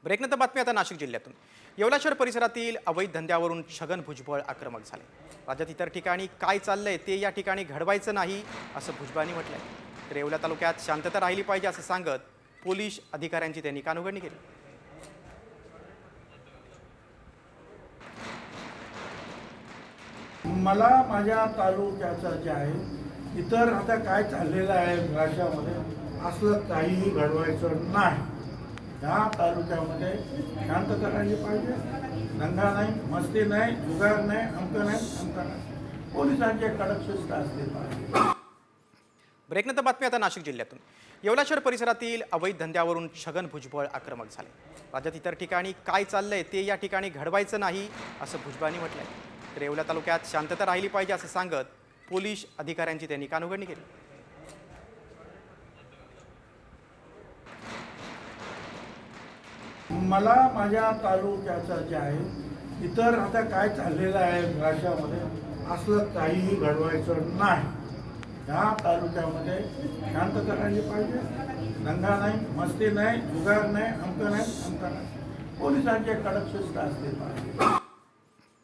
ब्रेकनंतर बातमी आता नाशिक जिल्ह्यातून येवला शहर परिसरातील अवैध धंद्यावरून छगन भुजबळ आक्रमक झाले। राज्यात इतर ठिकाणी काय चाललंय ते या ठिकाणी घडवायचं नाही असं भुजबळांनी म्हटलंय। तर येवला तालुक्यात शांतता राहिली पाहिजे असं सांगत पोलीस अधिकाऱ्यांची त्यांनी कानउघडणी केली। मला माझ्या तालुक्याचं जे आहे इतर आता काय चाललेलं आहे राज्यामध्ये असलं काहीही घडवायचं नाही। ह्या तालुक्यामध्ये शांतता राहिली पाहिजे, दंगा नाही, मस्ती नाही, जुगार नाही, अमकं नाही। पोलिसांचे कडक शिस्त असले पाहिजे। ब्रेकनंतर बातमी आता नाशिक जिल्ह्यातून येवला शहर परिसरातील अवैध धंद्यावरून छगन भुजबळ आक्रमक झाले। राज्यात इतर ठिकाणी काय चाललंय ते या ठिकाणी घडवायचं नाही असं भुजबळांनी म्हटलंय। तर येवला तालुक्यात शांतता राहिली पाहिजे असं सांगत पोलीस अधिकाऱ्यांची त्यांनी कानउघडणी केली। मला माझ्या तालुक्याचं जे आहे इतर आता काय चाललेलं आहे राज्यामध्ये असलं काहीही घडवायचं नाही। ह्या तालुक्यामध्ये शांतता राहिली पाहिजे, दंगा नाही, मस्ती नाही, जुगार नाही, अमकं नाही। पोलिसांचे कडक शिस्त असले पाहिजे।